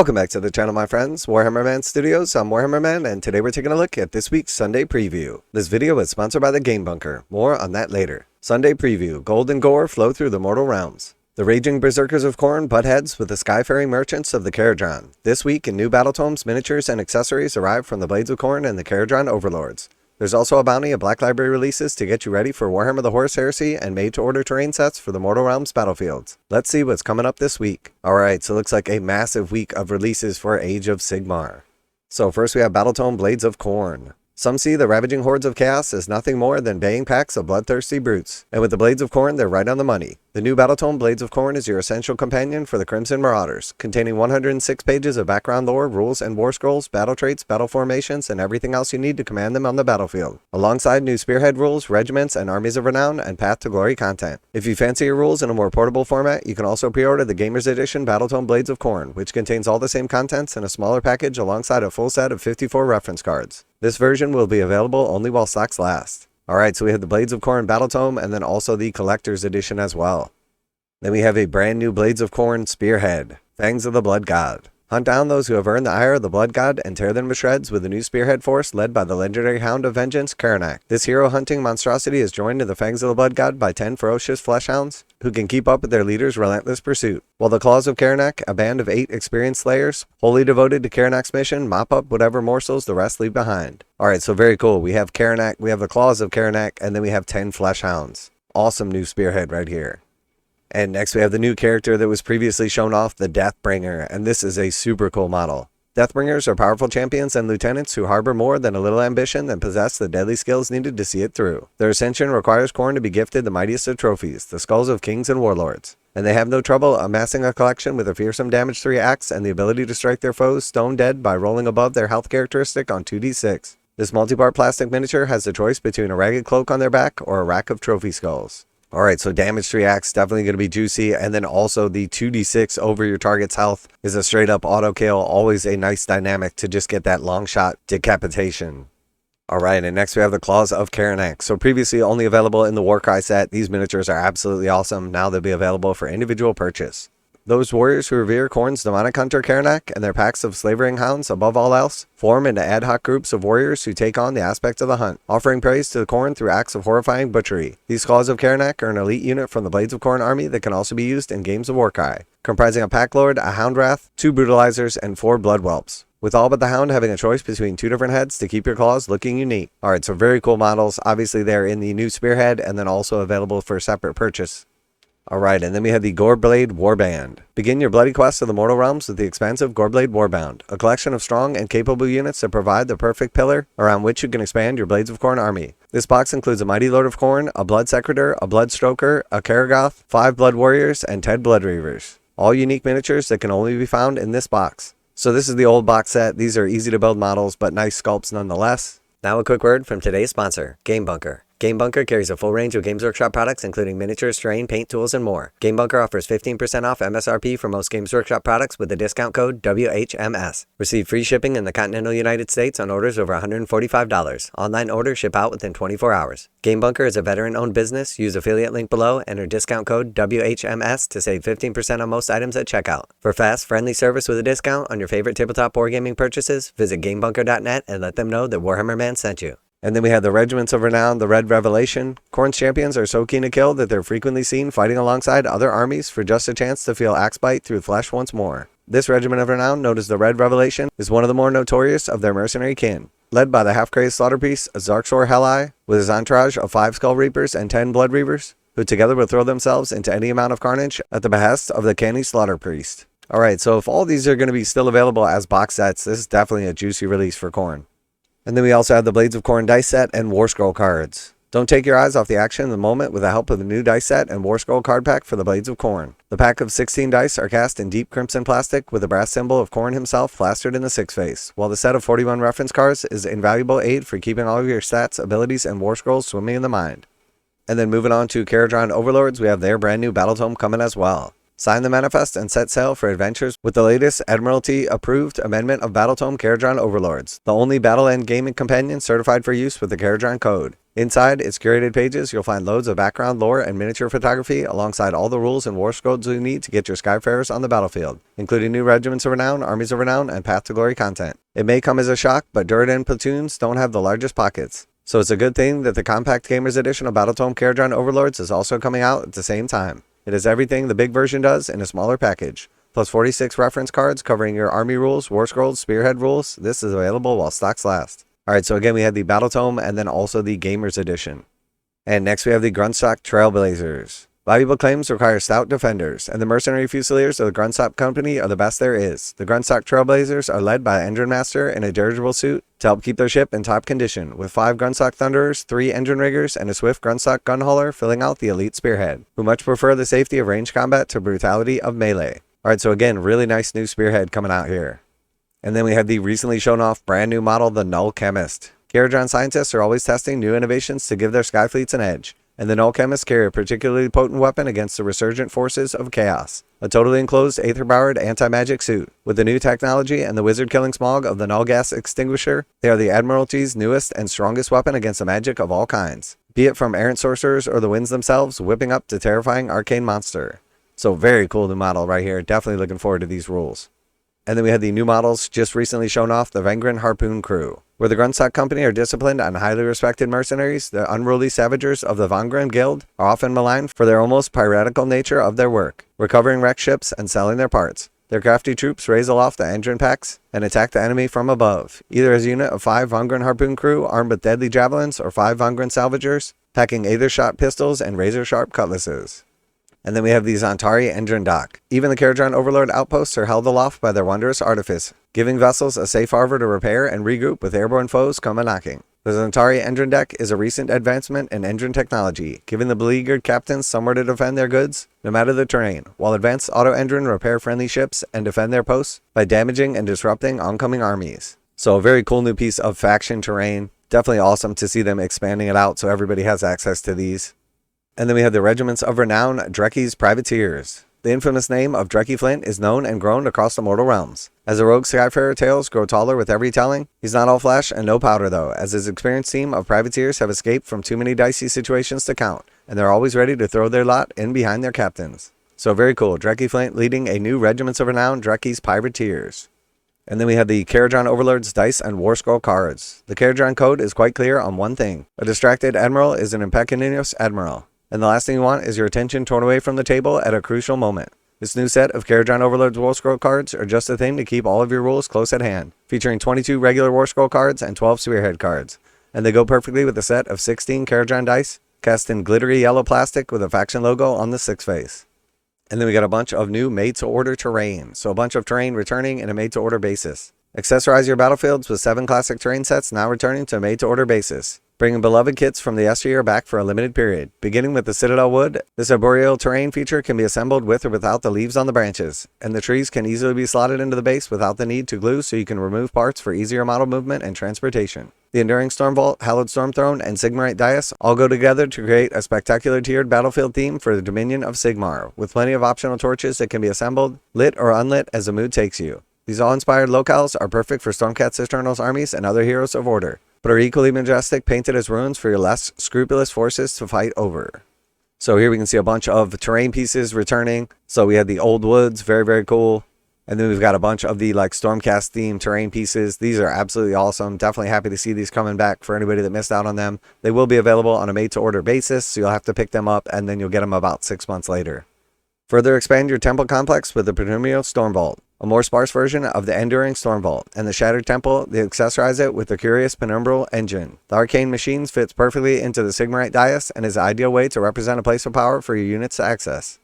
Welcome back to the channel, my friends. Warhammer Man Studios, I'm Warhammer Man, and today we're taking a look at this week's Sunday Preview. This video is sponsored by the Game Bunker. More on that later. Sunday Preview. Gold and gore flow through the mortal realms. The raging berserkers of Khorne butt heads with the skyfaring merchants of the Kharadron. This week in new battletomes, miniatures, and accessories arrive from the Blades of Khorne and the Kharadron Overlords. There's also a bounty of Black Library releases to get you ready for Warhammer the Horus Heresy and made-to-order terrain sets for the Mortal Realms battlefields. Let's see what's coming up this week. Alright, so it looks like a massive week of releases for Age of Sigmar. So first we have Battletome Blades of Khorne. Some see the ravaging hordes of chaos as nothing more than baying packs of bloodthirsty brutes. And with the Blades of Khorne, they're right on the money. The new Battletome Blades of Khorne is your essential companion for the Crimson Marauders, containing 106 pages of background lore, rules and war scrolls, battle traits, battle formations, and everything else you need to command them on the battlefield. Alongside new Spearhead rules, Regiments, and Armies of Renown, and Path to Glory content. If you fancy your rules in a more portable format, you can also pre-order the Gamers Edition Battletome Blades of Khorne, which contains all the same contents in a smaller package alongside a full set of 54 reference cards. This version will be available only while stocks last. Alright, so we have the Blades of Khorne Battletome and then also the Collector's Edition as well. Then we have a brand new Blades of Khorne Spearhead, Fangs of the Blood God. Hunt down those who have earned the ire of the Blood God and tear them to shreds with a new Spearhead force led by the legendary Hound of Vengeance, Karanak. This hero-hunting monstrosity is joined to the Fangs of the Blood God by 10 ferocious fleshhounds who can keep up with their leader's relentless pursuit. While the Claws of Karanak, a band of 8 experienced slayers, wholly devoted to Karanak's mission, mop up whatever morsels the rest leave behind. Alright, so very cool. We have Karanak, we have the Claws of Karanak, and then we have 10 fleshhounds. Awesome new Spearhead right here. And next we have the new character that was previously shown off, the Deathbringer, and this is a super cool model. Deathbringers are powerful champions and lieutenants who harbor more than a little ambition and possess the deadly skills needed to see it through. Their ascension requires Khorne to be gifted the mightiest of trophies, the skulls of kings and warlords. And they have no trouble amassing a collection with a fearsome damage 3 axe and the ability to strike their foes stone dead by rolling above their health characteristic on 2d6. This multi-part plastic miniature has the choice between a ragged cloak on their back or a rack of trophy skulls. Alright, so damage 3 axe definitely going to be juicy, and then also the 2d6 over your target's health is a straight up auto kill, always a nice dynamic to just get that long shot decapitation. Alright, and next we have the Claws of Karanak. So previously only available in the Warcry set, these miniatures are absolutely awesome. Now they'll be available for individual purchase. Those warriors who revere Khorne's demonic hunter Karanak and their packs of slavering hounds above all else form into ad hoc groups of warriors who take on the aspects of the hunt, offering praise to the Khorne through acts of horrifying butchery. These Claws of Karanak are an elite unit from the Blades of Khorne army that can also be used in games of Warcry, comprising a Pack Lord, a Houndwrath, 2 Brutalizers, and 4 Bloodwhelps, with all but the Hound having a choice between 2 different heads to keep your claws looking unique. Alright, so very cool models. Obviously they're in the new Spearhead and then also available for separate purchase. Alright, and then we have the Gorblade Warband. Begin your bloody quest of the mortal realms with the expansive Gorblade Warband, a collection of strong and capable units that provide the perfect pillar around which you can expand your Blades of Khorne army. This box includes a Mighty Lord of Khorne, a Blood Secretor, a Blood Stroker, a Karagoth, 5 Blood Warriors, and 10 Blood Reavers. All unique miniatures that can only be found in this box. So this is the old box set. These are easy to build models, but nice sculpts nonetheless. Now a quick word from today's sponsor, Game Bunker. Game Bunker carries a full range of Games Workshop products including miniatures, terrain, paint, tools, and more. Game Bunker offers 15% off MSRP for most Games Workshop products with the discount code WHMS. Receive free shipping in the continental United States on orders over $145. Online orders ship out within 24 hours. Game Bunker is a veteran-owned business. Use affiliate link below, enter discount code WHMS to save 15% on most items at checkout. For fast, friendly service with a discount on your favorite tabletop wargaming purchases, visit GameBunker.net and let them know that Warhammer Man sent you. And then we have the Regiments of Renown, the Red Revelation. Khorne's champions are so keen to kill that they're frequently seen fighting alongside other armies for just a chance to feel axe bite through flesh once more. This Regiment of Renown, known as the Red Revelation, is one of the more notorious of their mercenary kin. Led by the half-crazed slaughter priest Zarxor Helai, with his entourage of 5 Skull Reapers and 10 Blood Reavers, who together will throw themselves into any amount of carnage at the behest of the canny slaughter priest. Alright, so if all these are going to be still available as box sets, this is definitely a juicy release for Khorne. And then we also have the Blades of Khorne dice set and Warscroll cards. Don't take your eyes off the action in the moment with the help of the new dice set and Warscroll card pack for the Blades of Khorne. The pack of 16 dice are cast in deep crimson plastic with the brass symbol of Khorne himself plastered in the 6-face, while the set of 41 reference cards is invaluable aid for keeping all of your stats, abilities, and Warscrolls swimming in the mind. And then moving on to Kharadron Overlords, we have their brand new Battletome coming as well. Sign the manifest and set sail for adventures with the latest Admiralty-approved amendment of Battletome Kharadron Overlords, the only battle-end gaming companion certified for use with the Kharadron code. Inside its curated pages, you'll find loads of background, lore, and miniature photography alongside all the rules and war scrolls you need to get your Skyfarers on the battlefield, including new Regiments of Renown, Armies of Renown, and Path to Glory content. It may come as a shock, but Durden platoons don't have the largest pockets. So it's a good thing that the Compact Gamers Edition of Battletome Kharadron Overlords is also coming out at the same time. It has everything the big version does in a smaller package, plus 46 reference cards covering your army rules, war scrolls, spearhead rules. This is available while stocks last. Alright, so again we had the Battletome and then also the Gamers Edition. And next we have the Grundstok Trailblazers. Valuable claims require stout defenders, and the mercenary fusiliers of the Grundstok company are the best there is. The Grundstok Trailblazers are led by an Endrin Master in a dirigible suit to help keep their ship in top condition, with 5 Grundstok Thunderers, 3 Endrin Riggers, and a swift Grundstok Gunhauler filling out the elite Spearhead, who much prefer the safety of ranged combat to brutality of melee. Alright, so again, really nice new Spearhead coming out here. And then we have the recently shown off brand new model, the Null Chemist. Kharadron scientists are always testing new innovations to give their sky fleets an edge, and the Null Chemist carry a particularly potent weapon against the resurgent forces of chaos. A totally enclosed aether-powered anti-magic suit. With the new technology and the wizard-killing smog of the Null Gas Extinguisher, they are the Admiralty's newest and strongest weapon against the magic of all kinds, be it from errant sorcerers or the winds themselves, whipping up to terrifying arcane monster. So very cool new model right here, definitely looking forward to these rules. And then we had the new models just recently shown off, the Vongran Harpoon crew. Where the Grundstok company are disciplined and highly respected mercenaries, the unruly savagers of the Vongrim guild are often maligned for their almost piratical nature of their work, recovering wrecked ships and selling their parts. Their crafty troops raise aloft the Endrin packs and attack the enemy from above, either as a unit of 5 Vongran Harpoon crew armed with deadly javelins or 5 Vongran salvagers, packing aether-shot pistols and razor-sharp cutlasses. And then we have the Zontari and Grundstok. Even the Kharadron Overlord outposts are held aloft by their wondrous artifice, giving vessels a safe harbor to repair and regroup with airborne foes come a-knocking. The Zontari Endrin deck is a recent advancement in Endrin technology, giving the beleaguered captains somewhere to defend their goods, no matter the terrain, while advanced auto-Endrin repair friendly ships and defend their posts by damaging and disrupting oncoming armies. So a very cool new piece of faction terrain. Definitely awesome to see them expanding it out so everybody has access to these. And then we have the Regiments of Renown, Drakies Privateeers. The infamous name of Drekki Flint is known and grown across the mortal realms. As the rogue Skyfarer tales grow taller with every telling, he's not all flash and no powder though, as his experienced team of privateers have escaped from too many dicey situations to count, and they're always ready to throw their lot in behind their captains. So very cool, Drekki Flint leading a new Regiments of Renown, Drakies Privateers. And then we have the Kharadron Overlords Dice and Warscroll cards. The Kharadron code is quite clear on one thing. A distracted admiral is an impecunious admiral. And the last thing you want is your attention torn away from the table at a crucial moment. This new set of Kharadron Overlords Warscroll cards are just the thing to keep all of your rules close at hand, featuring 22 regular Warscroll cards and 12 Spearhead cards. And they go perfectly with a set of 16 Kharadron dice, cast in glittery yellow plastic with a faction logo on the 6 face. And then we got a bunch of new made-to-order terrain, so a bunch of terrain returning in a made-to-order basis. Accessorize your battlefields with 7 classic terrain sets now returning to a made-to-order basis, bringing beloved kits from the yesteryear back for a limited period. Beginning with the Citadel Wood, this arboreal terrain feature can be assembled with or without the leaves on the branches, and the trees can easily be slotted into the base without the need to glue, so you can remove parts for easier model movement and transportation. The Enduring Storm Vault, Hallowed Storm Throne, and Sigmarite Dais all go together to create a spectacular tiered battlefield theme for the Dominion of Sigmar, with plenty of optional torches that can be assembled, lit or unlit as the mood takes you. These all-inspired locales are perfect for Stormcast Eternal's armies and other heroes of order, but are equally majestic painted as runes for your less scrupulous forces to fight over. So here we can see a bunch of terrain pieces returning. So we had the Old Woods, very, very cool. And then we've got a bunch of the like Stormcast themed terrain pieces. These are absolutely awesome. Definitely happy to see these coming back for anybody that missed out on them. They will be available on a made-to-order basis, so you'll have to pick them up and then you'll get them about 6 months later. Further expand your temple complex with the Penumbral Storm Vault, a more sparse version of the Enduring Storm Vault, and the Shattered Temple, they accessorize it with the curious Penumbral Engine. The Arcane Machines fits perfectly into the Sigmarite Dais and is an ideal way to represent a place of power for your units to access.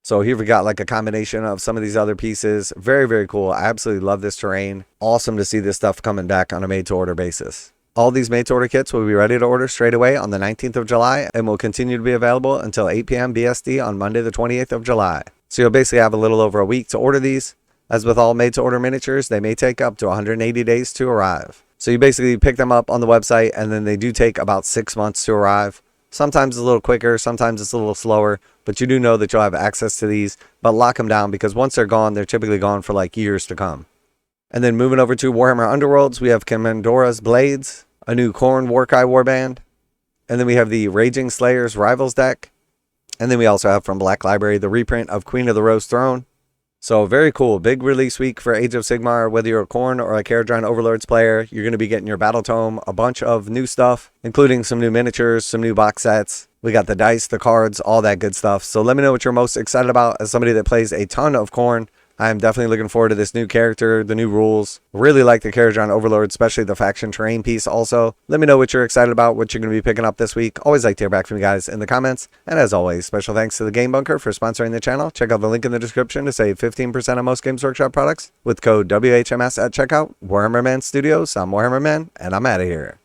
So here we got like a combination of some of these other pieces. Very, very cool. I absolutely love this terrain. Awesome to see this stuff coming back on a made-to-order basis. All these made-to-order kits will be ready to order straight away on the 19th of July and will continue to be available until 8 p.m. BST on Monday the 28th of July. So you'll basically have a little over a week to order these. As with all made-to-order miniatures, they may take up to 180 days to arrive. So you basically pick them up on the website and then they do take about 6 months to arrive. Sometimes it's a little quicker, sometimes it's a little slower, but you do know that you'll have access to these, but lock them down because once they're gone, they're typically gone for like years to come. And then moving over to Warhammer Underworlds, we have Commandora's Blades, a new Khorne Warband, and then we have the Raging Slayers Rivals deck, and then we also have from Black Library the reprint of Queen of the Rose Throne. So very cool, big release week for Age of Sigmar. Whether you're a Khorne or a Kharadron Overlords player, you're going to be getting your Battletome, a bunch of new stuff, including some new miniatures, some new box sets. We got the dice, the cards, all that good stuff. So let me know what you're most excited about. As somebody that plays a ton of Khorne, I am definitely looking forward to this new character, the new rules. Really like the Kharadron Overlords, especially the faction terrain piece also. Let me know what you're excited about, what you're going to be picking up this week. Always like to hear back from you guys in the comments. And as always, special thanks to the Game Bunker for sponsoring the channel. Check out the link in the description to save 15% on most Games Workshop products with code WHMS at checkout. Warhammer Man Studios, I'm Warhammer Man, and I'm out of here.